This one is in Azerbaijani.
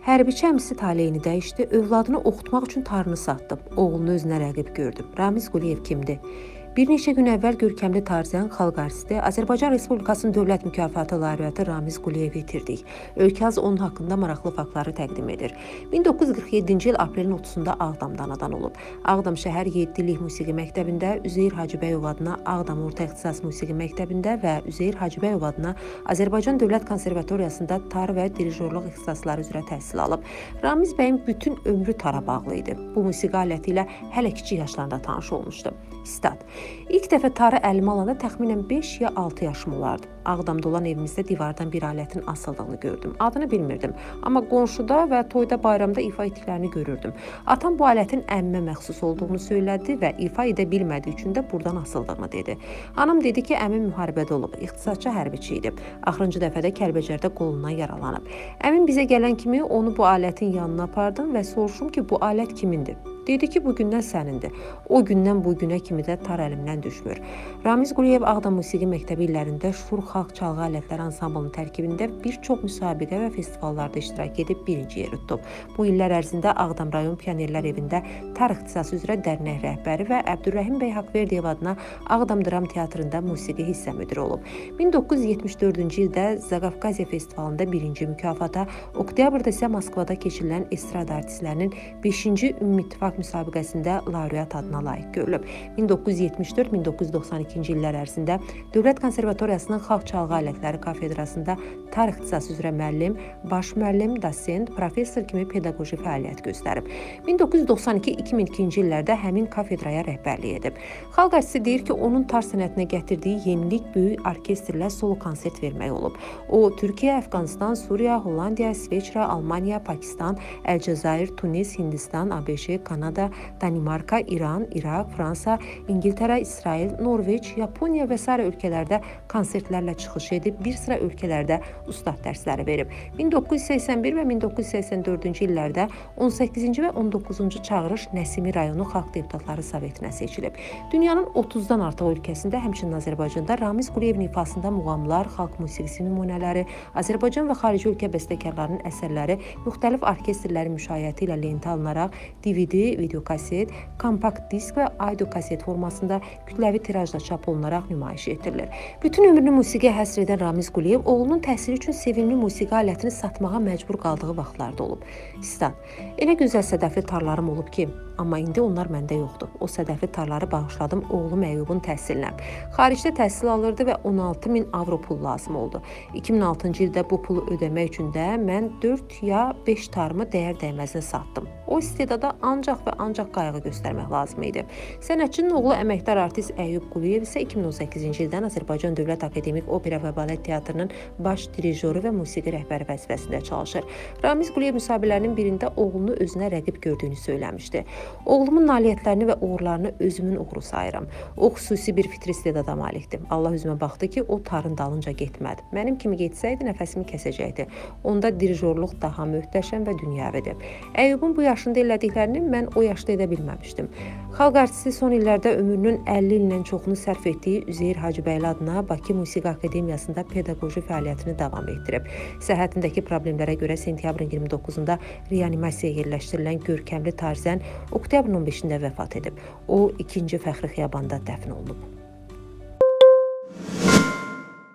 Hərbiçi əmisi taleyini dəyişdi, övladını oxutmaq üçün tarını satdı. Oğlunu özünə rəqib gördü. Ramiz Quliyev kimdir? Bir neçə gün əvvəl görkəmli tarzən xalq artisti Azərbaycan Respublikasının Dövlət Mükafatı laureatı Ramiz Quliyevi itirdik. Ölkəz onun haqqında maraqlı faktları təqdim edir. 1947-ci il aprelin 30-da Ağdamda anadan olub. Ağdam şəhər 7 illik musiqi məktəbində, Üzeyir Hacıbəyov adına Ağdam Orta İxtisas Musiqi məktəbində və Üzeyir Hacıbəyov adına Azərbaycan Dövlət Konservatoriyasında tar və dirijorluq ixtisasları üzrə təhsil alıb. Ramiz bəyin bütün ömrü tara bağlı idi. Bu musiqi aləti ilə hələ kiçik yaşlarında tanış olmuşdu. Stat. İlk dəfə tarı əlimə alanda təxminən 5 ya 6 yaşım olardı. Ağdamda olan evimizdə divardan bir alətin asıldığını gördüm. Adını bilmirdim. Amma qonşuda və toyda bayramda ifa etdiklərini görürdüm. Atam bu alətin əmmə məxsus olduğunu söylədi və ifa edə bilmədiyi üçün də buradan asıldığını dedi. Anam dedi ki, əmim müharibədə olub, ixtisasçı hərbiçi idi. Axırıncı dəfədə Kəlbəcərdə qolundan yaralanıb. Əmim bizə gələn kimi onu bu alətin yanına apardım və soruşum ki, bu alət kimindir? Dedi ki, bugündən sənindir. O gündən bu günə kimi də tar əlimdən düşmür. Ramiz Quliyev Ağdam Musiqi Məktəbi illərində Şur Xalq Çalğı Alətləri Ansamblının tərkibində bir çox müsabiqə və festivallarda iştirak edib birinci yeri tutub. Bu illər ərzində Ağdam rayon Pionerlər evində tar ixtisası üzrə dərnək rəhbəri və Əbdürrəhim bəy Haqverdiyev adına Ağdam Dram Teatrında musiqi hissə müdiri olub. 1974-cü ildə Zaqafqaziya festivalında birinci mükafata, oktyabrda isə Moskvada keçirilən estrada artistlərinin 5-ci Ümumi İttifaq müsabiqəsində laureat adına layiq görülüb. 1974-1992-ci illər ərzində Dövlət Konservatoriyasının Xalq Çalğı Alətləri kafedrasında tar ixtisası üzrə müəllim, baş müəllim, dosent, professor kimi pedaqoji fəaliyyət göstərib. 1992-2002-ci illərdə həmin kafedraya rəhbərlik edib. Xalq artisti deyir ki, onun tar sənətinə gətirdiyi yenilik böyük orkestrlə solo konsert vermək olub. O, Türkiyə, Əfqanistan, Suriya, Hollandiya, İsveçrə, Almaniya, Pakistan, Əlcəzair, Tunis, Hindistan, ABŞ, Kanada, Danimarka, İran, İraq, Fransa, İngiltərə, İsrail, Norveç, Yaponiya və s. ölkələrdə konsertlərlə çıxış edib, bir sıra ölkələrdə ustad dərsləri verib. 1981 və 1984-cü illərdə 18-ci və 19-cu çağırış Nəsimi rayonu Xalq Deputatları Sovetinə seçilib. Dünyanın 30-dan artıq ölkəsində, həmçinin Azərbaycanda Ramiz Quliyevin ifasında muğamlar, xalq musiqisi nümunələri, Azərbaycan və xarici ölkə bəstəkarlarının əsərləri müxtəlif orkestrlərin müşayiəti ilə lentə alınaraq DVD, videokaset, kompakt disk və audio kaset formasında kütləvi tirajda çap olunaraq nümayiş etdirilir. Bütün ömrünü musiqiyə həsr edən Ramiz Quliyev oğlunun təhsili üçün sevimli musiqi alətini satmağa məcbur qaldığı vaxtlarda olub. Stat. Elə gözəl sədəfli tarlarım olub ki, amma indi onlar məndə yoxdur. O sədəfli tarları bağışladım oğlum Əyyubun təhsilinə. Xaricdə təhsil alırdı və 16.000 avro pul lazım oldu. 2006-cı ildə bu pulu ödəmək üçün də mən 4 ya 5 tarımı dəyər dəyməzinə satdım. O istedada ancaq və ancaq qayğı göstərmək lazım idi. Sənətçinin oğlu əməkdar artist Əyyub Quliyev isə 2018-ci ildən Azərbaycan Dövlət Akademik Opera və Balet Teatrının baş dirijoru və musiqi rəhbəri vəzifəsində çalışır. Ramiz Quliyev müsabiqələrinin birində oğlunu özünə rəqib gördüyünü söyləmişdi. Oğlumun nailiyyətlərini və uğurlarını özümün uğuru sayıram. O xüsusi bir fitri istedada malikdir. Allah üzümə baxdı ki, o tarın dalınca getmədi. Mənim kimi getsəydi nəfəsimi kəsəcəkdi. Onda dirijorluq daha möhtəşəm və dünyəvidir. Əyyubun bu yaşında elədiklərini mən o yaşda edə bilməmişdim. Xalq artisti son illərdə ömrünün 50 ildən çoxunu sərf etdiyi Üzeyir Hacıbəyli adına Bakı Musiqi Akademiyasında pedaqoji fəaliyyətini davam etdirib. Səhhətindəki problemlərə görə sentyabrın 29-da reanimasiyaya yerləşdirilən görkəmli tarzən oktyabrın 15-də vəfat edib. O, 2-ci Fəxri Xiyabanda dəfn olunub.